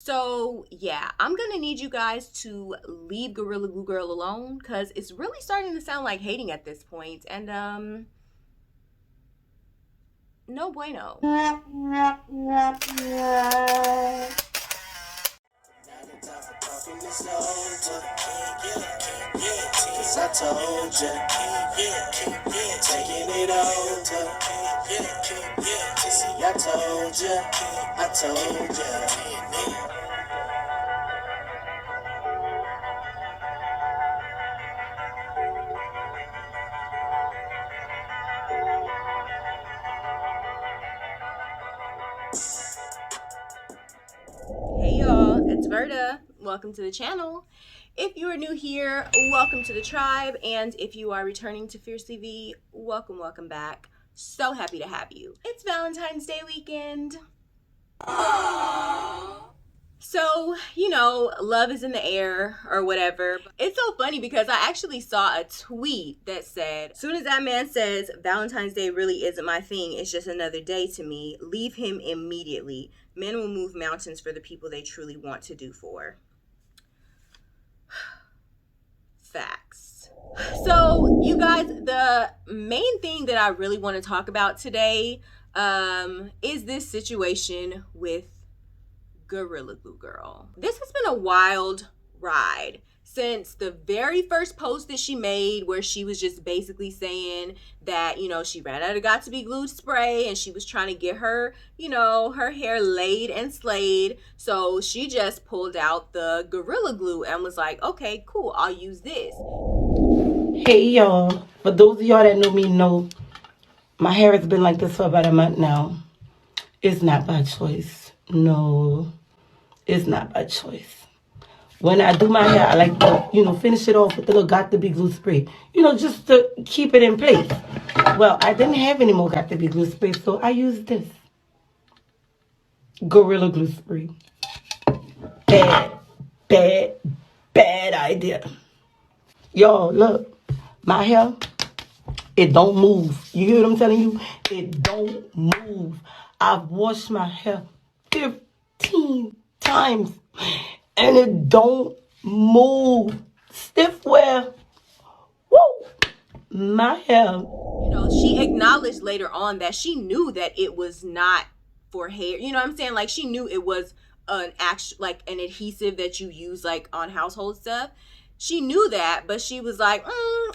So yeah, I'm gonna need you guys to leave Gorilla Glue Girl alone because it's really starting to sound like hating at this point, and no bueno. I told ya, taking it on to, see, I told ya. Hey y'all, it's Verda. Welcome to the channel. If you are new here, welcome to the tribe. And if you are returning to FiercelyV, welcome back. So happy to have you. It's Valentine's Day weekend. So, love is in the air or whatever. It's so funny because I actually saw a tweet that said, as soon as that man says Valentine's Day really isn't my thing, it's just another day to me, leave him immediately. Men will move mountains for the people they truly want to do for. Facts. So, you guys, the main thing that I really want to talk about today is this situation with Gorilla Glue Girl. This has been a wild ride since the very first post that she made, where she was just basically saying that, she ran out of got to be glued spray and she was trying to get her, her hair laid and slayed. So she just pulled out the Gorilla Glue and was like, okay, cool, I'll use this. Hey y'all, for those of y'all that know me know my hair has been like this for about a month now. It's not by choice. No, it's not by choice. When I do my hair, I like to, finish it off with the little Got to Be Glue spray. Just to keep it in place. Well, I didn't have any more Got to Be Glue spray, so I used this. Gorilla Glue spray. Bad, bad idea. Y'all, look. My hair, it don't move. You hear what I'm telling you? It don't move. I've washed my hair 15 times and it don't move. Stiff wear. Woo! My hair. She acknowledged later on that she knew that it was not for hair. You know what I'm saying? Like, she knew it was an an adhesive that you use like on household stuff. She knew that, but she was like,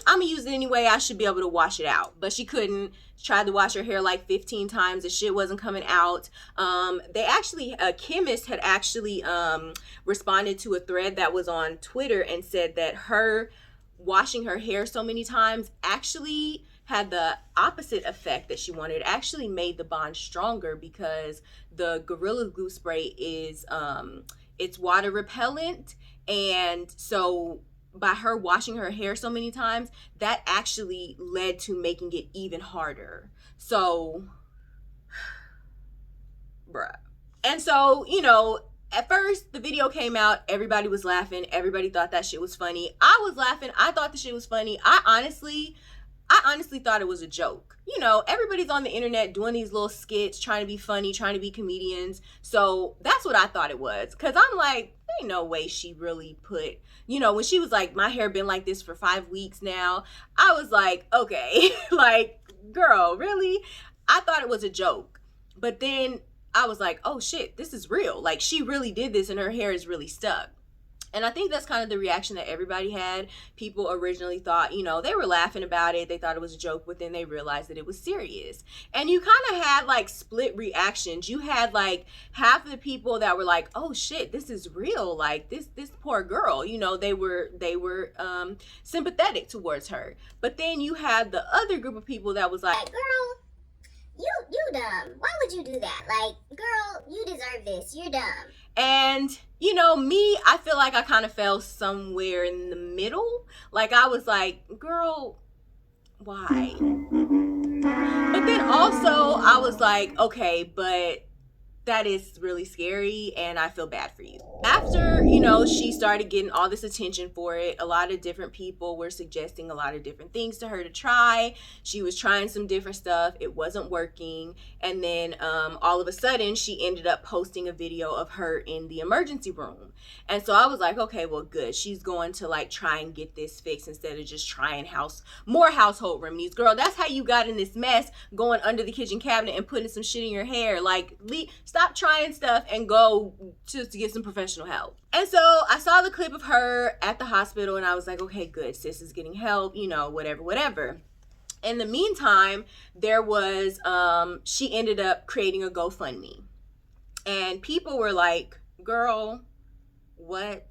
I'm gonna use it anyway. I should be able to wash it out. But she couldn't. She tried to wash her hair like 15 times. The shit wasn't coming out. A chemist had actually responded to a thread that was on Twitter and said that her washing her hair so many times actually had the opposite effect that she wanted. It actually made the bond stronger because the Gorilla Glue spray is it's water repellent, and so by her washing her hair so many times, that actually led to making it even harder. So, bruh. And so, at first the video came out, everybody was laughing, everybody thought that shit was funny. I was laughing, I thought the shit was funny. I honestly thought it was a joke. Everybody's on the internet doing these little skits, trying to be funny, trying to be comedians. So that's what I thought it was. Because I'm like, ain't no way she really put, when she was like, my hair been like this for 5 weeks now, I was like, okay, like, girl, really? I thought it was a joke. But then I was like, oh shit, this is real. Like, she really did this and her hair is really stuck. And I think that's kind of the reaction that everybody had. People originally thought, they were laughing about it. They thought it was a joke, but then they realized that it was serious. And you kind of had like split reactions. You had like half of the people that were like, oh shit, this is real. Like this poor girl, they were sympathetic towards her. But then you had the other group of people that was like, girl, you dumb. Why would you do that? Like, girl, you deserve this. You're dumb. And me, I feel like I kind of fell somewhere in the middle. Like, I was like, girl, why? But then also I was like, okay, but that is really scary, and I feel bad for you. After, you know, she started getting all this attention for it, a lot of different people were suggesting a lot of different things to her to try. She was trying some different stuff. It wasn't working. And then all of a sudden, she ended up posting a video of her in the emergency room. And so I was like, okay, well, good. She's going to like try and get this fixed instead of just trying more household remedies. Girl, that's how you got in this mess, going under the kitchen cabinet and putting some shit in your hair. Like, stop trying stuff and go to get some professional help. And so I saw the clip of her at the hospital and I was like, okay, good. Sis is getting help, you know, whatever. In the meantime, there was, she ended up creating a GoFundMe. And people were like, girl, what?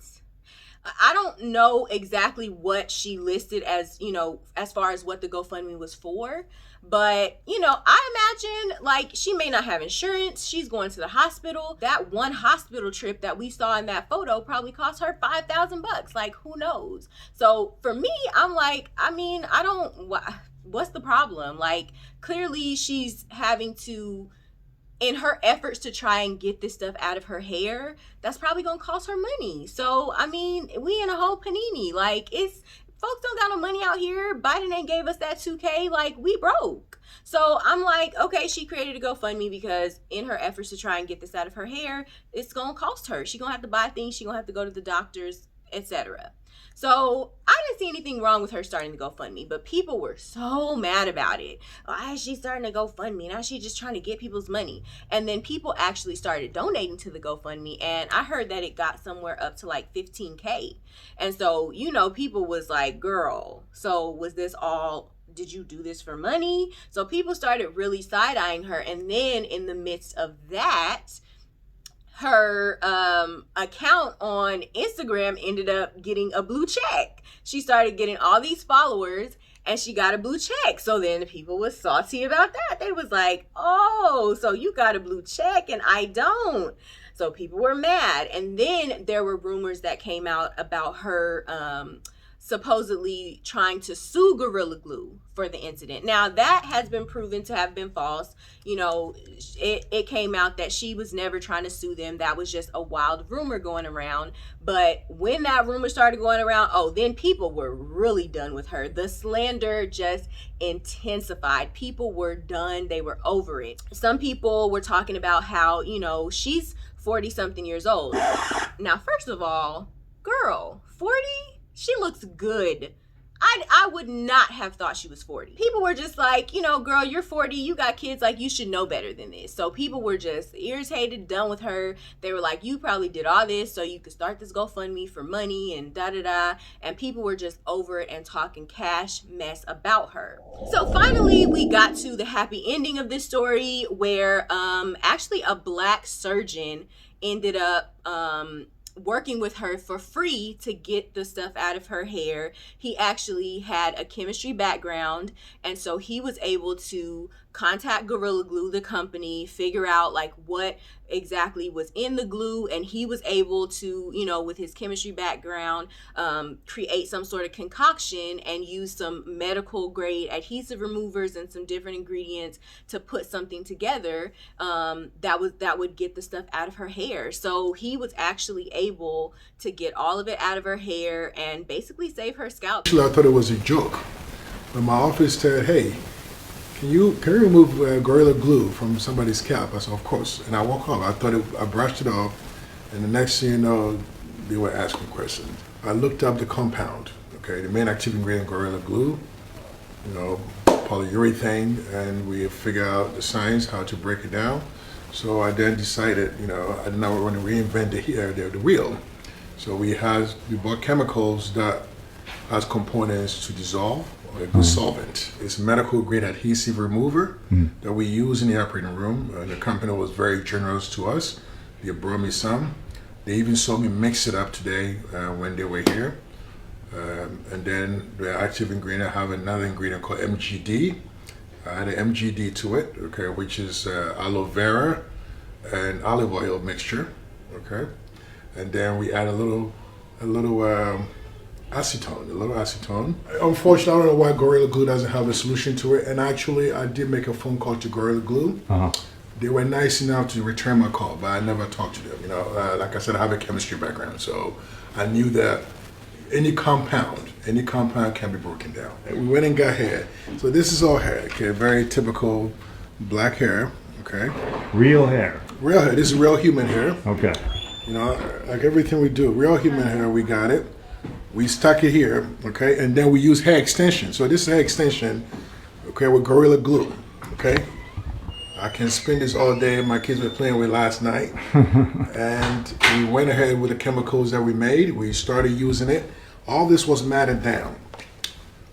I don't know exactly what she listed as, you know, as far as what the GoFundMe was for. But, you know, I imagine like she may not have insurance. She's going to the hospital. That one hospital trip that we saw in that photo probably cost her $5,000. Like, who knows? So for me, I'm like, I mean, what's the problem? Like, clearly she's having to, in her efforts to try and get this stuff out of her hair, that's probably gonna cost her money. So, I mean, we in a whole panini. Like, folks don't got no money out here. Biden ain't gave us that 2K. Like, we broke. So I'm like, okay, she created a GoFundMe because in her efforts to try and get this out of her hair, it's gonna cost her. She's gonna have to buy things. She's gonna have to go to the doctors, etc. So I didn't see anything wrong with her starting the GoFundMe, but people were so mad about it. Why is she starting a GoFundMe? Now she's just trying to get people's money. And then people actually started donating to the GoFundMe, and I heard that it got somewhere up to like 15K. And so, you know, people was like, girl, so was this all, did you do this for money? So people started really side-eyeing her. And then in the midst of that, her account on Instagram ended up getting a blue check. She started getting all these followers and she got a blue check. So then the people was salty about that. They was like, oh, so you got a blue check and I don't. So people were mad. And then there were rumors that came out about her supposedly trying to sue Gorilla Glue for the incident. Now that has been proven to have been false. You know, it came out that she was never trying to sue them. That was just a wild rumor going around. But when that rumor started going around, then people were really done with her. The slander just intensified. People were done. They were over it. Some people were talking about how, you know, she's 40 something years old. Now, first of all, girl, 40? She looks good. I would not have thought she was 40. People were just like, you know, girl, you're 40, you got kids, like you should know better than this. So people were just irritated, done with her. They were like, you probably did all this so you could start this GoFundMe for money and da-da-da. And people were just over it and talking cash mess about her. So finally, we got to the happy ending of this story where actually a Black surgeon ended up working with her for free to get the stuff out of her hair. He actually had a chemistry background, and so he was able to contact Gorilla Glue, the company, figure out like what exactly was in the glue, and he was able to, you know, with his chemistry background, create some sort of concoction and use some medical grade adhesive removers and some different ingredients to put something together that would get the stuff out of her hair. So he was actually able to get all of it out of her hair and basically save her scalp. Actually, I thought it was a joke, but my office said, hey, can you remove Gorilla Glue from somebody's scalp? I said, of course. And I walk off. I brushed it off, and the next thing you know, they were asking questions. I looked up the compound, okay, the main active ingredient, Gorilla Glue, you know, polyurethane, and we figured out the science, how to break it down. So I then decided, you know, I did not want to reinvent the wheel. So we bought chemicals that has components to dissolve. A good solvent. It's a medical grade adhesive remover that we use in the operating room. The company was very generous to us. They brought me some. They even saw me mix it up today when they were here. And then the active ingredient, I have another ingredient called MGD. I added MGD to it, okay, which is aloe vera and olive oil mixture, okay. And then we add a little acetone. Unfortunately, I don't know why Gorilla Glue doesn't have a solution to it. And actually, I did make a phone call to Gorilla Glue. They were nice enough to return my call, but I never talked to them. You know, like I said, I have a chemistry background, so I knew that any compound can be broken down. And we went and got hair. So this is all hair, okay? Very typical black hair, okay? Real hair. Real hair. This is real human hair. Okay. You know, like everything we do, real human hair, we got it. We stuck it here, okay? And then we use hair extension. So this is hair extension, okay, with Gorilla Glue, okay? I can spend this all day. My kids were playing with last night. And we went ahead with the chemicals that we made. We started using it. All this was matted down.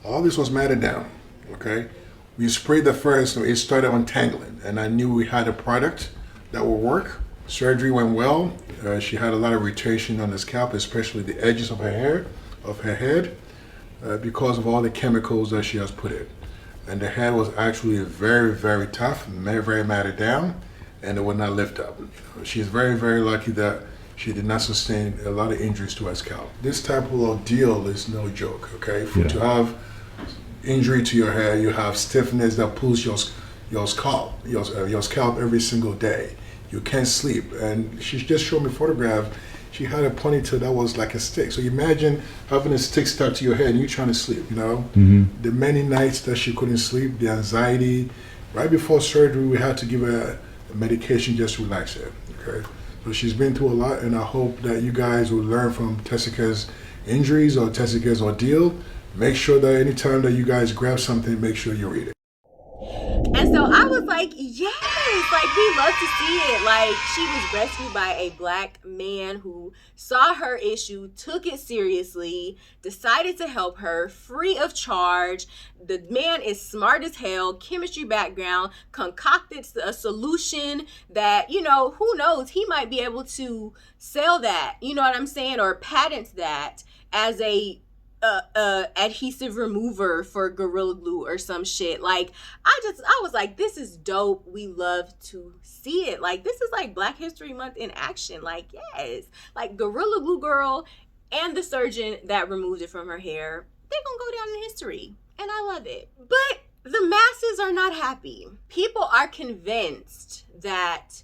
All this was matted down, okay? We sprayed the first, it started untangling. And I knew we had a product that would work. Surgery went well. She had a lot of irritation on the scalp, especially the edges of her hair, of her head, because of all the chemicals that she has put in. And the head was actually very, very tough, very, very matted down, and it would not lift up. You know, she's very, very lucky that she did not sustain a lot of injuries to her scalp. This type of ordeal is no joke, okay? To have injury to your hair, you have stiffness that pulls your scalp every single day. You can't sleep. And she just showed me a photograph. She had a ponytail that was like a stick. So imagine having a stick stuck to your head and you trying to sleep, you know? The many nights that she couldn't sleep, the anxiety. Right before surgery, we had to give her a medication just to relax her, okay? So she's been through a lot, and I hope that you guys will learn from Tessica's injuries or Tessica's ordeal. Make sure that anytime that you guys grab something, make sure you read it. And so I was like, yes, like we love to see it. Like she was rescued by a black man who saw her issue, took it seriously, decided to help her free of charge. The man is smart as hell, chemistry background, concocted a solution that, you know, who knows, he might be able to sell that, you know what I'm saying, or patent that as a adhesive remover for Gorilla Glue or some shit. Like I was like, this is dope. We love to see it. Like this is like Black History Month in action. Like yes, like Gorilla Glue girl and the surgeon that removed it from her hair, they're gonna go down in history, and I love it. But the masses are not happy. People are convinced that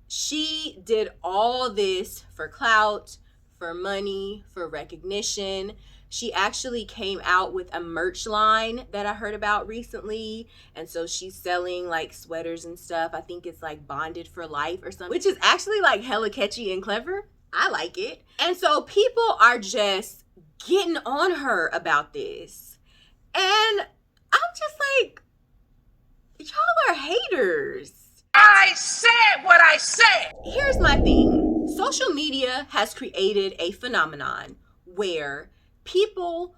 she did all this for clout, for money, for recognition. She actually came out with a merch line that I heard about recently. And so she's selling like sweaters and stuff. I think it's like Bonded for Life or something, which is actually like hella catchy and clever. I like it. And so people are just getting on her about this. And I'm just like, y'all are haters. I said what I said. Here's my thing. Social media has created a phenomenon where people,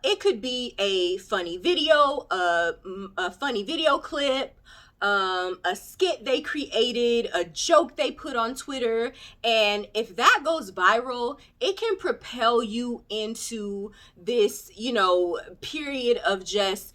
it could be a funny video, a funny video clip, a skit they created, a joke they put on Twitter, and if that goes viral, it can propel you into this, you know, period of just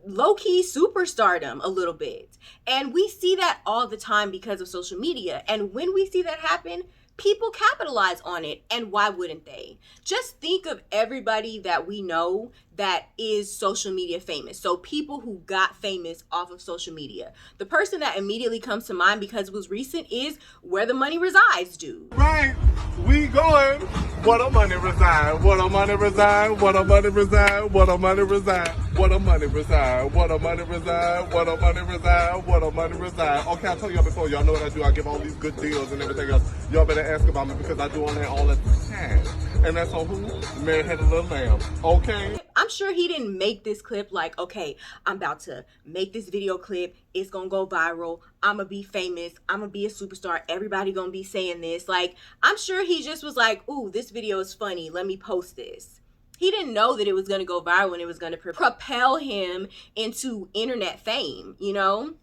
low-key superstardom a little bit. And we see that all the time because of social media. And when we see that happen, people capitalize on it. And why wouldn't they? Just think of everybody that we know that is social media famous. So people who got famous off of social media. The person that immediately comes to mind because it was recent is Where the Money Resides dude. Right, we going. What a money reside, what a money reside, what a money reside, what a money reside, what a money reside, what a money reside, what a money reside, what a money reside. Okay, I told y'all before, y'all know what I do. I give all these good deals and everything else. Y'all better ask about me because I do all that all the time. And that's on who? Man had a little lamb. Okay? I'm sure he didn't make this clip like, okay, I'm about to make this video clip. It's gonna go viral. I'm gonna be famous. I'm gonna be a superstar. Everybody gonna be saying this. Like, I'm sure he just was like, ooh, this video is funny. Let me post this. He didn't know that it was gonna go viral and it was gonna propel him into internet fame, you know?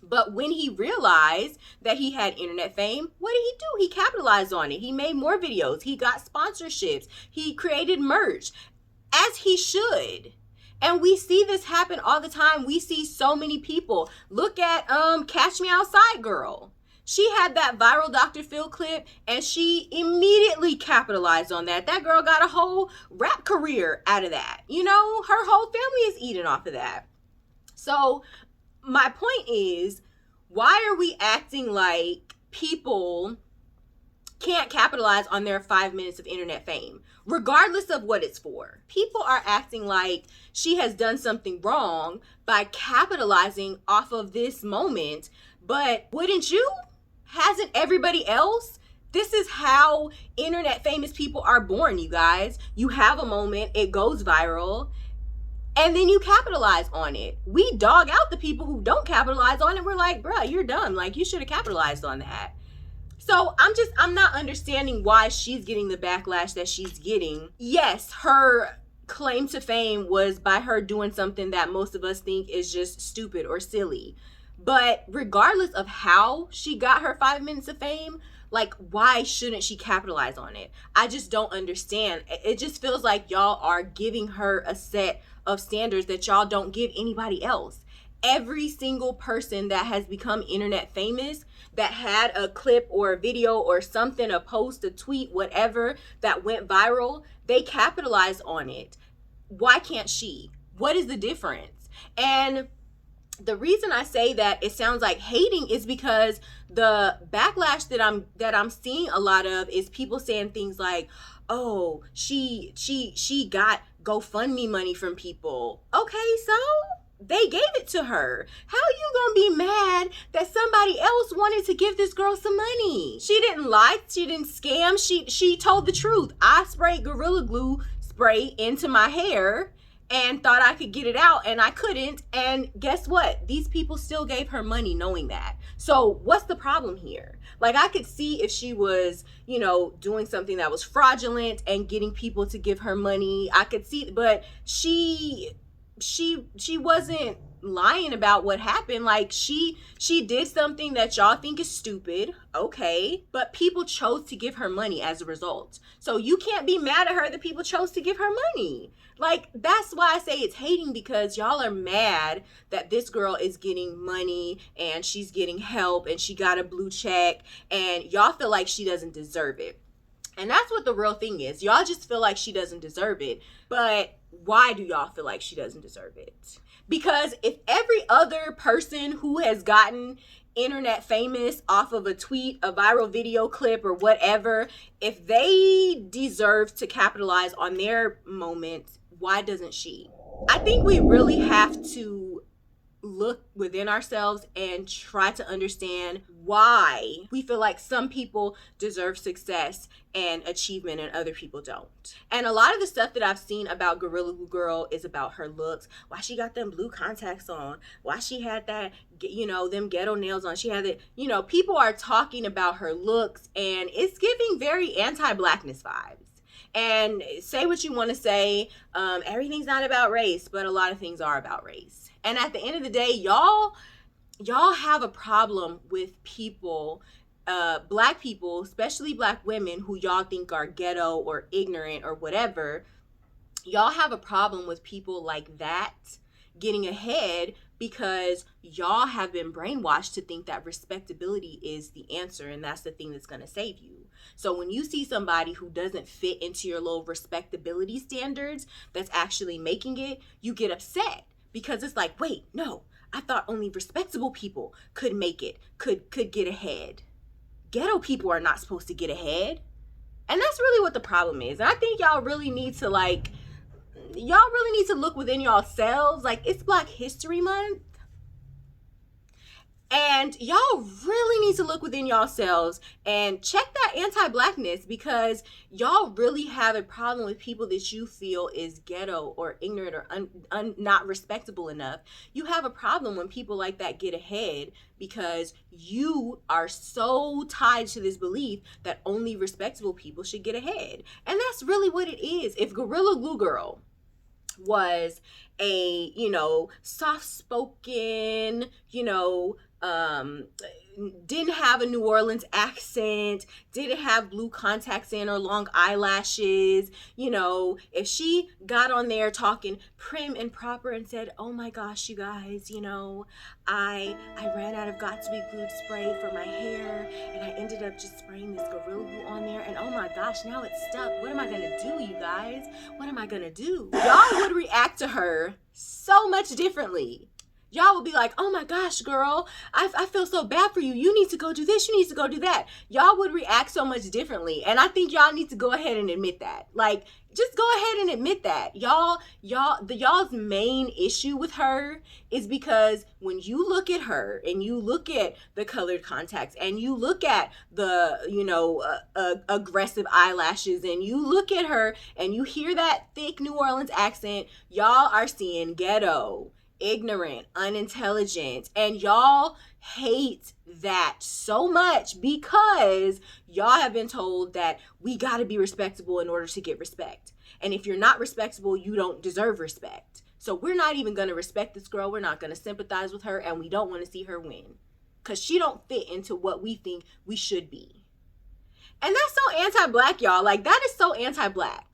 But when he realized that he had internet fame, what did he do? He capitalized on it. He made more videos. He got sponsorships. He created merch, as he should. And we see this happen all the time. We see so many people. Look at Catch Me Outside girl. She had that viral Dr. Phil clip and she immediately capitalized on that. That girl got a whole rap career out of that. You know, her whole family is eating off of that. So my point is, Why are we acting like people can't capitalize on their 5 minutes of internet fame, regardless of what it's for? People are acting like she has done something wrong by capitalizing off of this moment, but wouldn't you? Hasn't everybody else? This is how internet famous people are born, you guys. You have a moment, it goes viral, and then you capitalize on it. We dog out the people who don't capitalize on it. We're like, bruh, you're dumb. Like, you should have capitalized on that. So I'm not understanding why she's getting the backlash that she's getting. Yes, her claim to fame was by her doing something that most of us think is just stupid or silly. But regardless of how she got her 5 minutes of fame, like, why shouldn't she capitalize on it? I just don't understand. It just feels like y'all are giving her a set of standards that y'all don't give anybody else. Every single person that has become internet famous, that had a clip or a video or something, a post, a tweet, whatever, that went viral, they capitalized on it. Why can't she? What is the difference? And the reason I say that it sounds like hating is because the backlash that I'm seeing a lot of is people saying things like, oh, she got GoFundMe money from people. Okay, so they gave it to her. How you gonna be mad that somebody else wanted to give this girl some money? She didn't lie, she didn't scam, she told the truth. I sprayed Gorilla Glue spray into my hair and thought I could get it out, and I couldn't. And guess what? These people still gave her money knowing that. So what's the problem here? Like, I could see if she was, doing something that was fraudulent and getting people to give her money. I could see, but she wasn't lying about what happened. Like, she did something that y'all think is stupid, okay, but people chose to give her money as a result. So you can't be mad at her that people chose to give her money. Like, that's why I say it's hating, because y'all are mad that this girl is getting money and she's getting help and she got a blue check, and y'all feel like she doesn't deserve it. And that's what the real thing is. Y'all just feel like she doesn't deserve it. But why do y'all feel like she doesn't deserve it? Because if every other person who has gotten internet famous off of a tweet, a viral video clip, or whatever, if they deserve to capitalize on their moment, why doesn't she? I think we really have to look within ourselves and try to understand why we feel like some people deserve success and achievement and other people don't. And a lot of the stuff that I've seen about Gorilla Glue Girl is about her looks, why she got them blue contacts on, why she had that, them ghetto nails on. She had it, people are talking about her looks, and it's giving very anti-Blackness vibes. And say what you want to say, everything's not about race, but a lot of things are about race. And at the end of the day, y'all have a problem with people, Black people, especially Black women who y'all think are ghetto or ignorant or whatever. Y'all have a problem with people like that getting ahead because y'all have been brainwashed to think that respectability is the answer, and that's the thing that's going to save you. So when you see somebody who doesn't fit into your little respectability standards that's actually making it, you get upset, because it's like, wait, no, I thought only respectable people could make it, could get ahead. Ghetto people are not supposed to get ahead. And that's really what the problem is. And I think y'all really need to look within yourselves. Like, it's Black History Month. And y'all really need to look within yourselves and check that anti-Blackness, because y'all really have a problem with people that you feel is ghetto or ignorant or not respectable enough. You have a problem when people like that get ahead because you are so tied to this belief that only respectable people should get ahead. And that's really what it is. If Gorilla Glue Girl was a, soft-spoken, didn't have a New Orleans accent, didn't have blue contacts in or long eyelashes, if she got on there talking prim and proper and said, oh my gosh, you guys, I ran out of got-to-be glued spray for my hair, and I ended up just spraying this Gorilla Glue on there, and oh my gosh, now it's stuck. What am I gonna do, you guys? What am I gonna do? Y'all would react to her so much differently. Y'all will be like, oh my gosh, girl, I feel so bad for you. You need to go do this. You need to go do that. Y'all would react so much differently. And I think y'all need to go ahead and admit that. Like, just go ahead and admit that. Y'all's main issue with her is because when you look at her and you look at the colored contacts and you look at the, aggressive eyelashes and you look at her and you hear that thick New Orleans accent, y'all are seeing ghetto, ignorant, unintelligent, and y'all hate that so much because y'all have been told that we got to be respectable in order to get respect. And if you're not respectable, you don't deserve respect. So we're not even going to respect this girl. We're not going to sympathize with her, and we don't want to see her win because she don't fit into what we think we should be. And that's so anti-black, y'all. Like, that is so anti-black.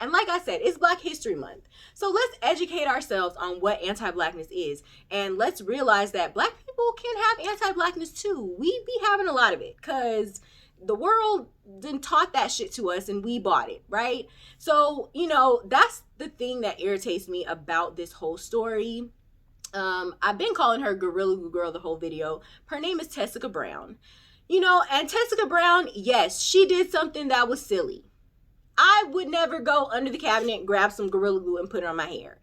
And like I said, it's Black History Month. So let's educate ourselves on what anti-blackness is. And let's realize that Black people can have anti-blackness too. We be having a lot of it because the world didn't taught that shit to us and we bought it, right? So, that's the thing that irritates me about this whole story. I've been calling her Gorilla Glue Girl the whole video. Her name is Tessica Brown. And Tessica Brown, yes, she did something that was silly. I would never go under the cabinet, grab some Gorilla Glue and put it on my hair.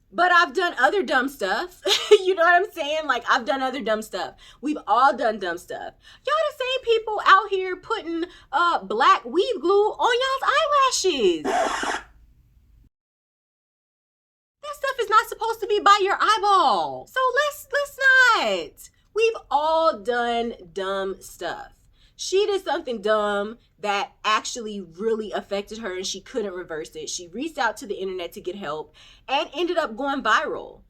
But I've done other dumb stuff. You know what I'm saying? Like, I've done other dumb stuff. We've all done dumb stuff. Y'all the same people out here putting black weave glue on y'all's eyelashes. That stuff is not supposed to be by your eyeball. So let's not. We've all done dumb stuff. She did something dumb that actually really affected her and she couldn't reverse it. She reached out to the internet to get help and ended up going viral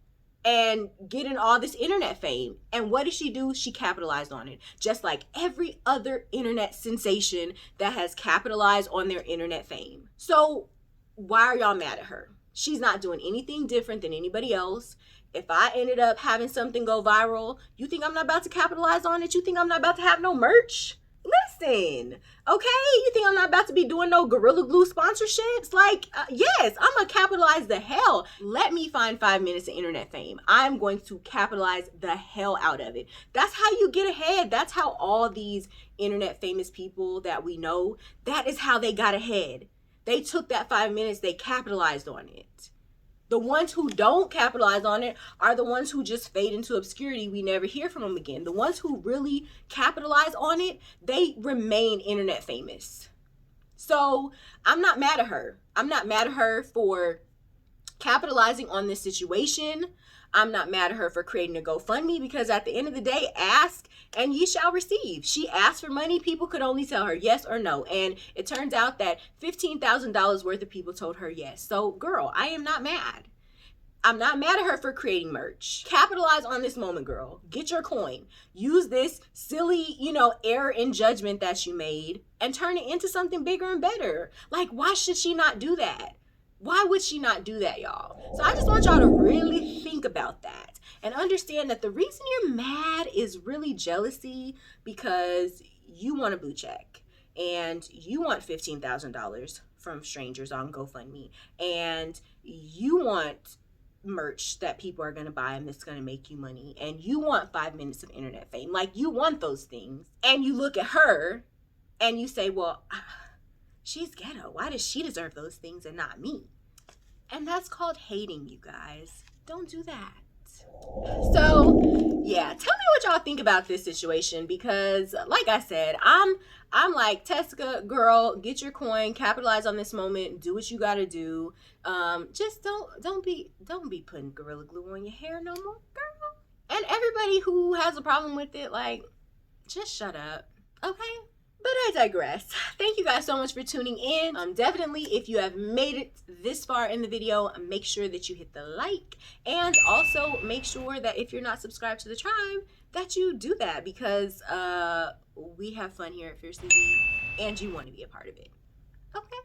and getting all this internet fame. And what did she do? She capitalized on it. Just like every other internet sensation that has capitalized on their internet fame. So why are y'all mad at her? She's not doing anything different than anybody else. If I ended up having something go viral, you think I'm not about to capitalize on it? You think I'm not about to have no merch? Listen, okay? You think I'm not about to be doing no Gorilla Glue sponsorships? Like, yes, I'm gonna capitalize the hell. Let me find 5 minutes of internet fame. I'm going to capitalize the hell out of it. That's how you get ahead. That's how all these internet famous people that we know, that is how they got ahead. They took that 5 minutes, they capitalized on it. The ones who don't capitalize on it are the ones who just fade into obscurity. We never hear from them again. The ones who really capitalize on it, they remain internet famous. So I'm not mad at her. I'm not mad at her for capitalizing on this situation. I'm not mad at her for creating a GoFundMe because at the end of the day, ask and ye shall receive. She asked for money. People could only tell her yes or no. And it turns out that $15,000 worth of people told her yes. So girl, I am not mad. I'm not mad at her for creating merch. Capitalize on this moment, girl. Get your coin. Use this silly, error in judgment that you made and turn it into something bigger and better. Like, why should she not do that? Why would she not do that, y'all? So I just want y'all to really think about that and understand that the reason you're mad is really jealousy because you want a blue check and you want $15,000 from strangers on GoFundMe and you want merch that people are going to buy and that's going to make you money and you want 5 minutes of internet fame. Like, you want those things and you look at her and you say, well, she's ghetto. Why does she deserve those things and not me? And that's called hating, you guys. Don't do that. So, yeah, tell me what y'all think about this situation because, like I said, I'm like, Tessica, girl, get your coin, capitalize on this moment, do what you gotta do. Just don't be putting Gorilla Glue on your hair no more, girl. And everybody who has a problem with it, like, just shut up, okay? But I digress. Thank you guys so much for tuning in. Definitely, if you have made it this far in the video, make sure that you hit the like. And also make sure that if you're not subscribed to the tribe, that you do that because we have fun here at FiercelyV and you want to be a part of it. Okay?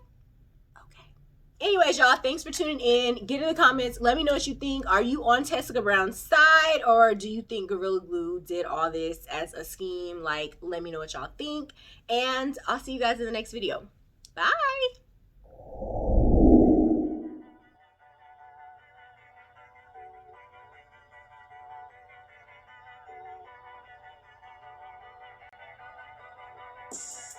Anyways, y'all, thanks for tuning in. Get in the comments. Let me know what you think. Are you on Tessica Brown's side or do you think Gorilla Glue did all this as a scheme? Like, let me know what y'all think. And I'll see you guys in the next video. Bye. Bye.